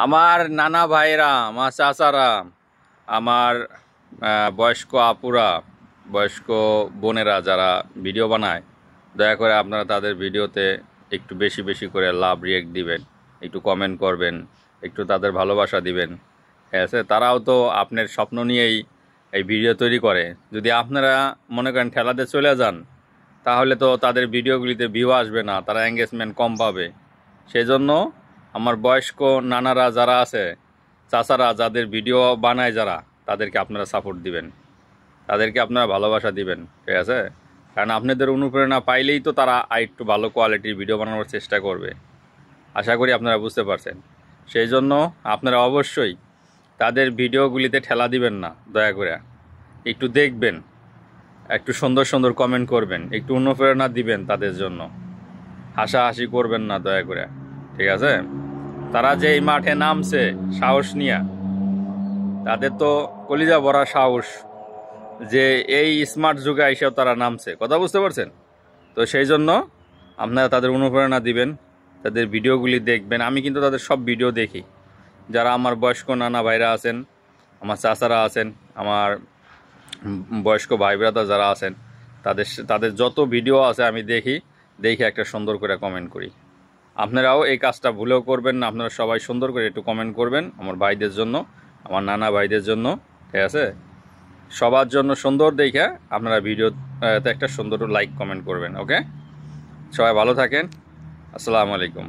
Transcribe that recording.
আমার নানা ভাইরা, আমার চাচারা, আমার বয়স্ক আপুরা, বয়স্ক বোনেরা যারা ভিডিও বানায়, দয়া করে আপনারা তাদের ভিডিওতে একটু বেশি বেশি করে লাভ রিয়েক্ট দিবেন, একটু কমেন্ট করবেন, একটু তাদের ভালোবাসা দিবেন। ঠিক আছে, তারাও তো আপনার স্বপ্ন নিয়েই এই ভিডিও তৈরি করে। যদি আপনারা মনে করেন ঠেলাতে চলে যান, তাহলে তো তাদের ভিডিওগুলিতে ভিউ আসবে না, তারা এঙ্গেজমেন্ট কম পাবে। সেই জন্য আমার বয়স্ক নানারা যারা আছে, চাচারা যাদের ভিডিও বানায় যারা, তাদেরকে আপনারা সাপোর্ট দিবেন, তাদেরকে আপনারা ভালোবাসা দিবেন। ঠিক আছে, কারণ আপনাদের অনুপ্রেরণা পাইলেই তো তারা আরেকটু ভালো কোয়ালিটির ভিডিও বানানোর চেষ্টা করবে। আশা করি আপনারা বুঝতে পারছেন। সেই জন্য আপনারা অবশ্যই তাদের ভিডিওগুলিতে ঠেলা দিবেন না, দয়া করে একটু দেখবেন, একটু সুন্দর সুন্দর কমেন্ট করবেন, একটু অনুপ্রেরণা দিবেন তাদের জন্য, হাসাহাসি করবেন না দয়া করে। ঠিক আছে, তারা যে এই মাঠে নামছে সাহস নিয়ে, তাদের তো কলিজা ভরা সাহস যে এই স্মার্ট যুগে এসেও তারা নামছে। কথা বুঝতে পারছেন? তো সেই জন্য আপনারা তাদের অনুপ্রেরণা দিবেন, তাদের ভিডিওগুলি দেখবেন। আমি কিন্তু তাদের সব ভিডিও দেখি। যারা আমার বয়স্ক নানা ভাইরা আছেন, আমার চাচারা আছেন, আমার বয়স্ক ভাই ব্রাদার যারা আছেন, তাদের যত ভিডিও আছে আমি দেখি একটা সুন্দর করে কমেন্ট করি। আপনারাও এই কাজটা ভুলেও করবেন না, আপনারা সবাই সুন্দর করে একটু কমেন্ট করবেন আমার ভাইদের জন্য, আমার নানা ভাইদের জন্য। ঠিক আছে, সবার জন্য সুন্দর দেখে আপনারা ভিডিওতে একটা সুন্দর লাইক কমেন্ট করবেন। ওকে, সবাই ভালো থাকেন। আসসালামু আলাইকুম।